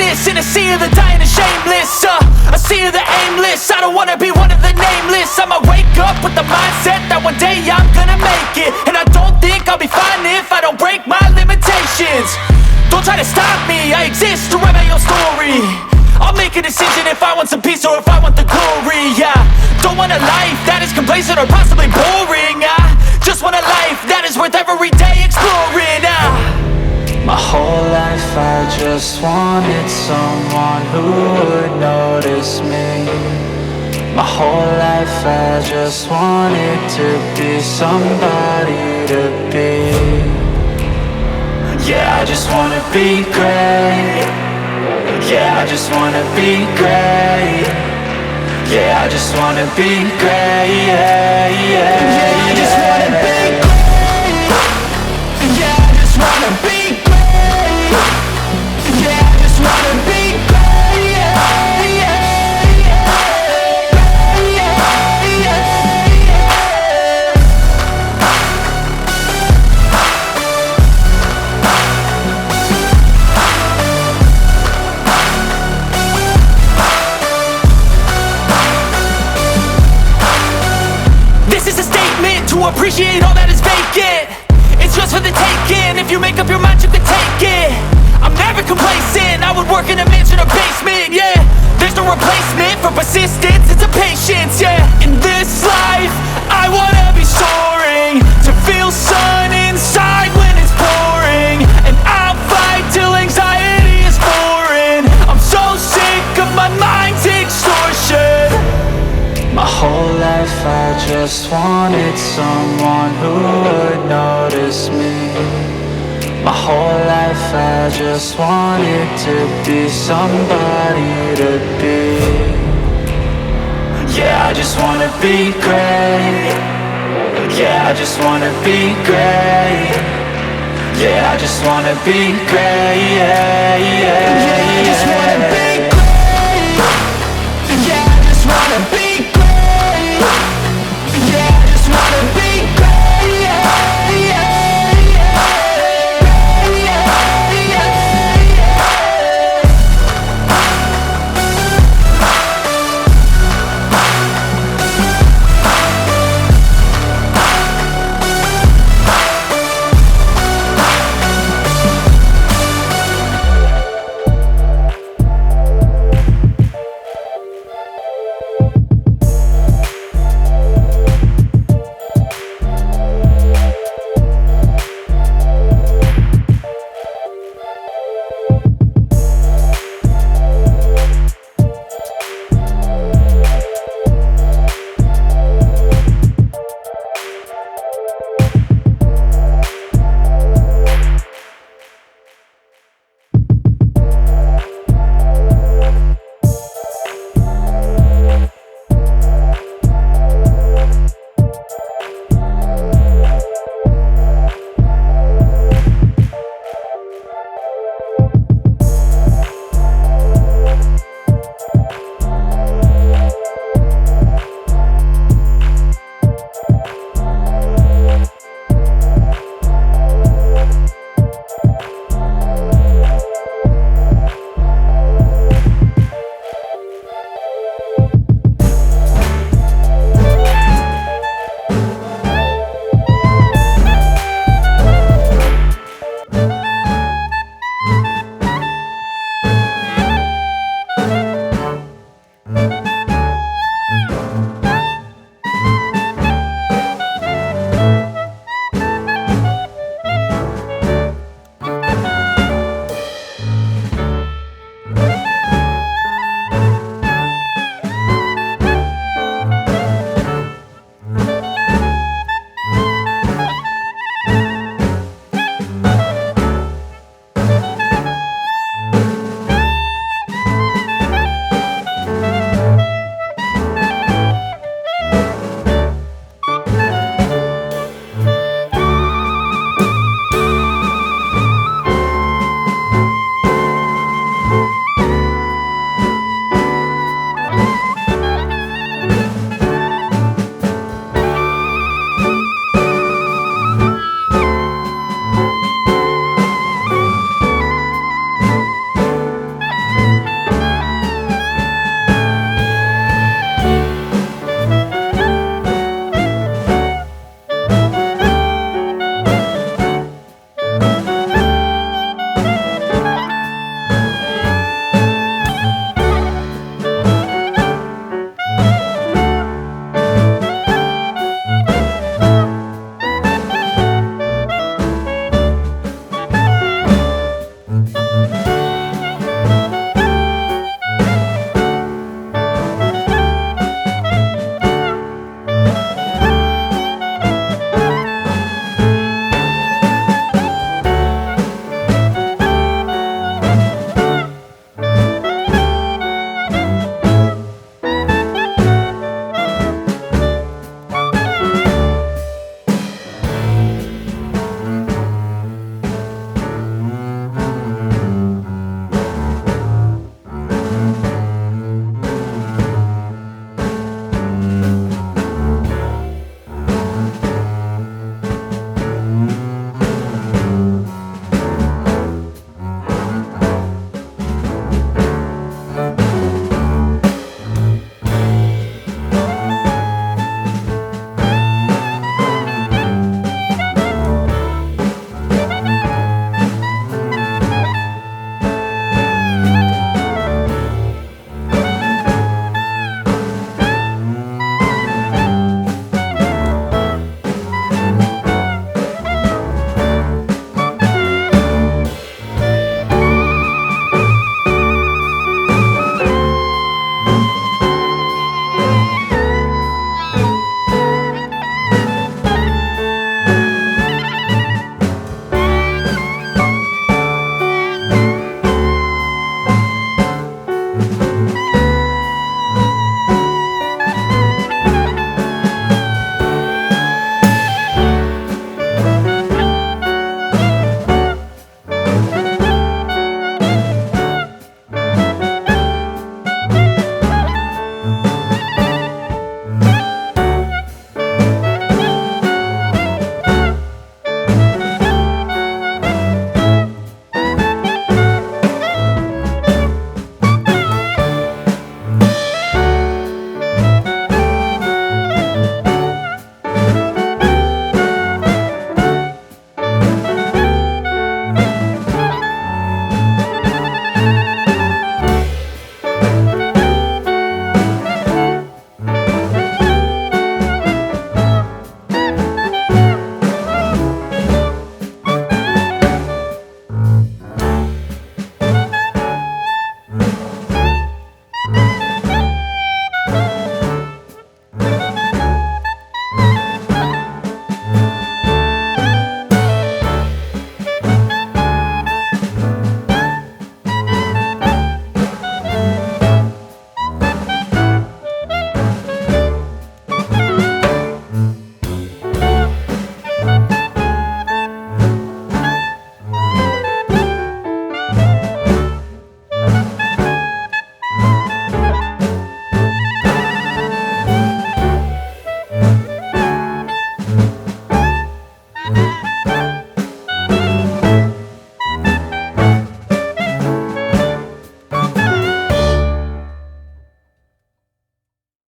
nameless in a sea of the dying and shameless. A sea of the aimless. I don't wanna be one of the nameless. I'ma wake up with the mindset that one day I'm gonna make it. And I don't think I'll be fine if I don't break my limitations. Don't try to stop me, I exist to write my own story. I'll make a decision if I want some peace or if I want the glory. Yeah, don't want a life that is complacent or possibly boring. I just want a life that is worth every day exploring. My whole life I just wanted someone who would notice me. My whole life I just wanted to be somebody to be. Yeah, I just wanna be great. Yeah, I just wanna be great. Yeah, I just wanna be great. Yeah, I just wanna be great. Yeah, I just wanna be great. Yeah, I just wanna be great. To appreciate all that is vacant, it's just for the taking. If you make up your mind, you can take it. I'm never complacent, I would work in a mansion or basement. Yeah, there's no replacement for persistence, it's a patience. Yeah, in this life, I wanna be soaring, to feel sun inside when it's pouring. And I'll fight till anxiety is foreign. I'm so sick of my mind's extortion. My whole life I just wanted someone who would notice me. My whole life I just wanted to be somebody to be. Yeah, I just wanna be great. Yeah, I just wanna be great. Yeah, I just wanna be great. Yeah,